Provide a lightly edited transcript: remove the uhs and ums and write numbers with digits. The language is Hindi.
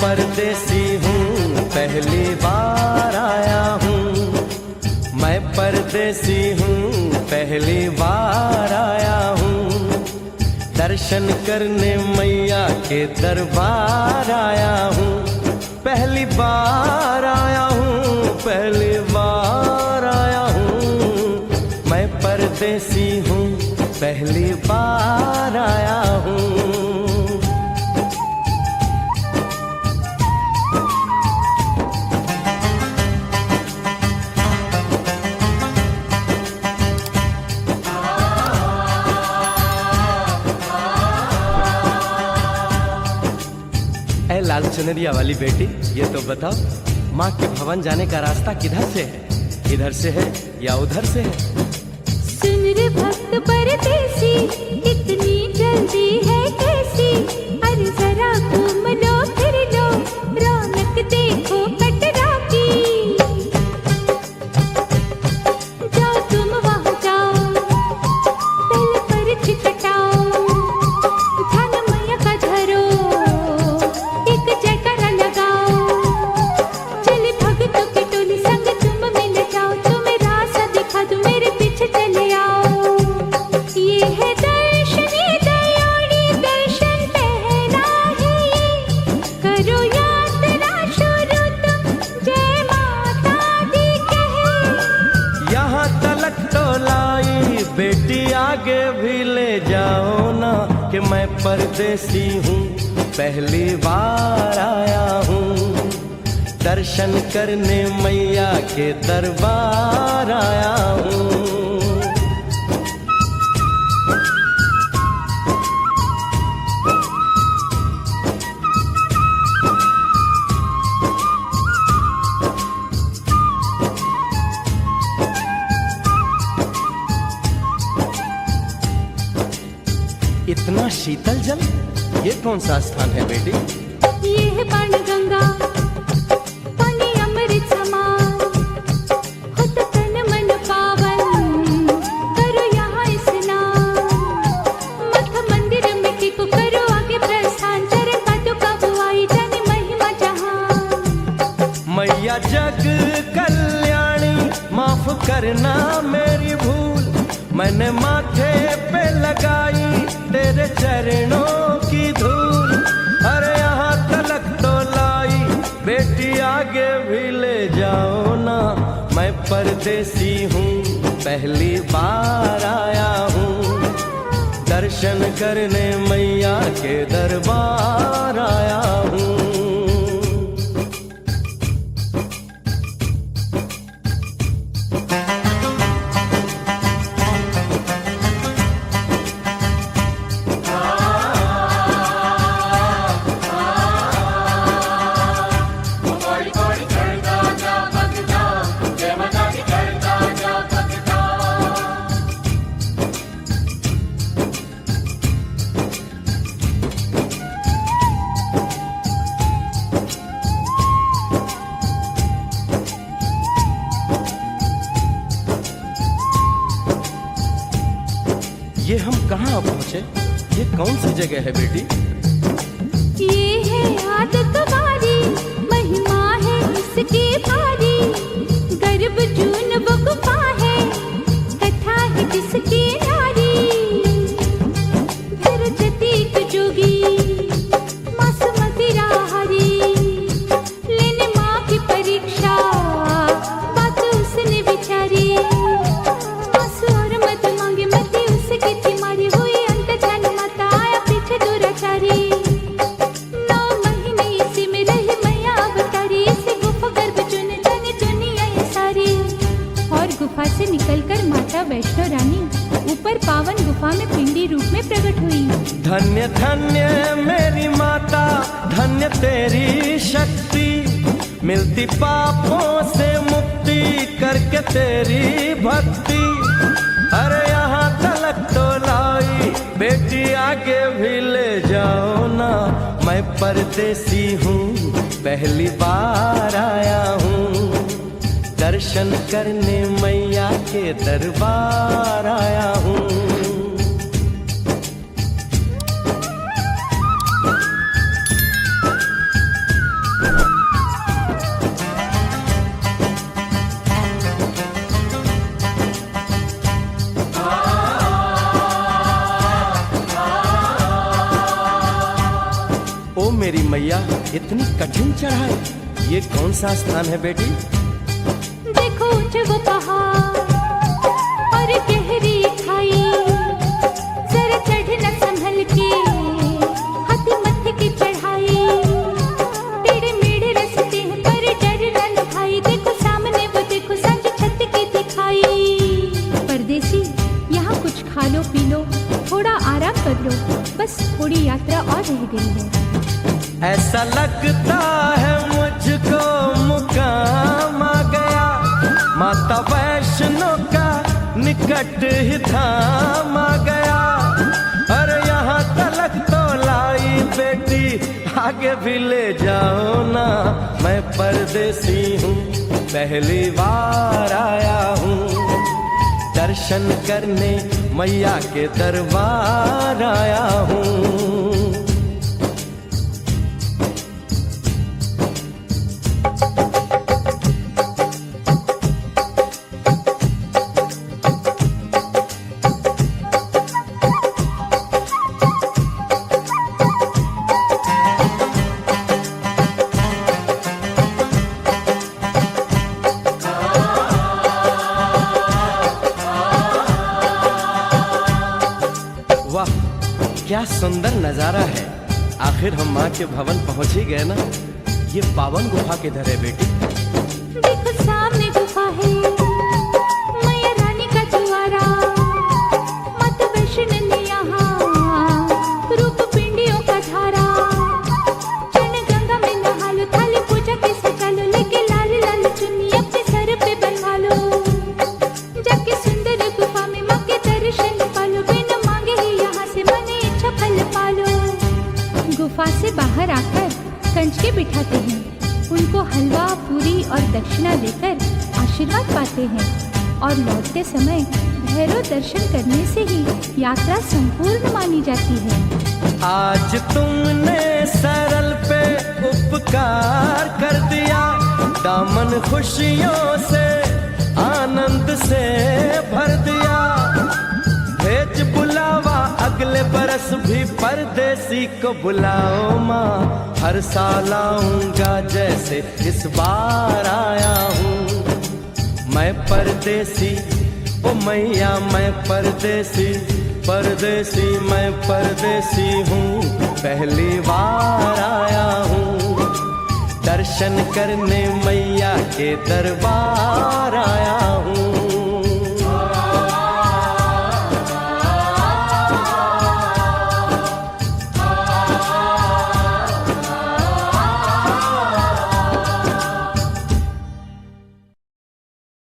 परदेसी हूँ, पहली बार आया हूँ। मैं परदेसी हूँ, पहली बार आया हूँ। दर्शन करने मैया के दरबार आया हूँ। पहली बार आया हूँ, पहली बार आया हूँ। मैं परदेसी हूँ, पहली बार आया हूँ। लाल चुनरिया वाली बेटी, ये तो बताओ, माँ के भवन जाने का रास्ता किधर से है? इधर से है या उधर से है? सुन रे भक्त परदेसी, इतनी जल्दी है कैसी? अरे जरा घूम लो फिर लो, रौनक देखो कटरा की। जाओ तुम वहाँ जाओ, पहले पर्ची कटाओ, ध्यान मैया का धरो, एक जयकारा लगाओ। चले भक्तों की टोली संग तुम मिल जाओ, तुम्हें रास्ता दिखा दूं, मेरे पीछे चले आओ। ये है दर्शन, ये दयाड़ी दर्शन पहला है ये, करो यात्रा शुरू तुम, जय माता दी कहे। यहाँ तलक तो लाई बेटी, आगे भी ले जाओ ना, कि मैं परदेसी हूँ, पहली बार आया हूँ। दर्शन करने मैया के दरबार आया हूँ। इतना शीतल जल, ये कौन सा स्थान है बेटी? ये है बाण गंगा, पानी अमृत समान, खुद तन मन पावन, करो यहाँ स्नान। मठ मंदिर में टिको, करो आगे प्रस्थान, चरण पादुका बुआई, जाने महिमा जहान। मैया जग कल्याणी, माफ करना मेरी भूल, मैंने माथे पे लगाई तेरे चरणों की धूल। अरे यहाँ तलक तो लाई बेटी, आगे भी ले जाओ ना, मैं परदेसी हूँ, पहली बार आया हूँ। दर्शन करने मैया के दरबार आया हूँ। ये हम कहाँ पहुँचे? ये कौन सी जगह है बेटी? ये है आदत बारी, महिमा है इसकी भारी, गर्भ जून वो गुफा है, कथा है जिसकी नारी। धरती की जोगी मासूमती राहरी, लेने माँ की परीक्षा, बात उसने बिचारी। आंसू और मत मांगे, मती उसकी थी मारी, हुई अंत जान माता, आया पीछे दुराचारी। 9 महीने इसी में रही मैया अवतारी, इसी गुफा गर्भ चुने जाने दुनिया ये सारी। और गुफा से निकलकर माता वैष्णो रानी ऊपर पावन गुफा में पिंडी रूप में प्रकट हुई। धन्य धन्य मेरी माता, धन्य तेरी शक्ति, मिलती पापों से मुक्ति करके तेरी भक्ति। अरे यहाँ तलक तो लाई बेटी, आगे भी ले जाओ ना, मैं परदेसी हूँ, पहली बार आया हूँ। दर्शन करने मैया के दरबार आया हूँ। मेरी मैया इतनी कठिन चढ़ाई, ये कौन सा स्थान है बेटी? देखो ऊंचे वो पहाड़ और गहरी खाई, जरा चढ़ना संभल के, हाथी मत्थे की चढ़ाई, टेढ़े मेढ़े रास्ते हैं पर डरना न भाई, देखो सामने वो देखो सांझ छत की दिखाई। परदेसी यहाँ कुछ खा लो पी लो, थोड़ा आराम कर लो, बस थोड़ी यात्रा और रह गई है। ऐसा लगता है मुझको मुकाम आ गया, माता वैष्णो का निकट ही धाम आ गया। अरे यहाँ तलक तो लाई बेटी, आगे भी ले जाओ ना, मैं परदेसी हूँ पहली बार आया हूँ, दर्शन करने मैया के दरबार आया हूँ। वाह क्या सुंदर नजारा है, आखिर हम माँ के भवन पहुंच ही गए ना। ये पावन गुफा किधर है बेटी? देखो सामने गुफा है, मैया रानी का द्वारा, माता वैष्णो ने यहाँ रूप पिंडियों का धारा, चरण गंगा में नहा लो, थाली पूजा के सजा लो, लेके लाल लाल चुन्नी अपने सर पे बनवा लो, जाके सुंदर गुफा में माँ के दर्शन पालो, बिना मांगे ही यहाँ से मन इच्छा फल पालो। गुफा से बाहर आकर कंचके बिठाते हैं, उनको हलवा पूरी और दक्षिणा देकर आशीर्वाद पाते हैं, और लौटते समय भैरव दर्शन करने से ही यात्रा संपूर्ण मानी जाती है। आज तुमने सरल पे उपकार कर दिया, दामन खुशियों से आनंद से भर दिया, भेज बुलावा अगले बरस भी परदेसी को बुलाओ माँ, हर साल आऊंगा जैसे इस बार आया हूँ। मैं परदेसी ओ मैया मैं परदेसी, परदेसी मैं परदेसी हूँ पहली बार आया हूँ, दर्शन करने मैया के दरबार आया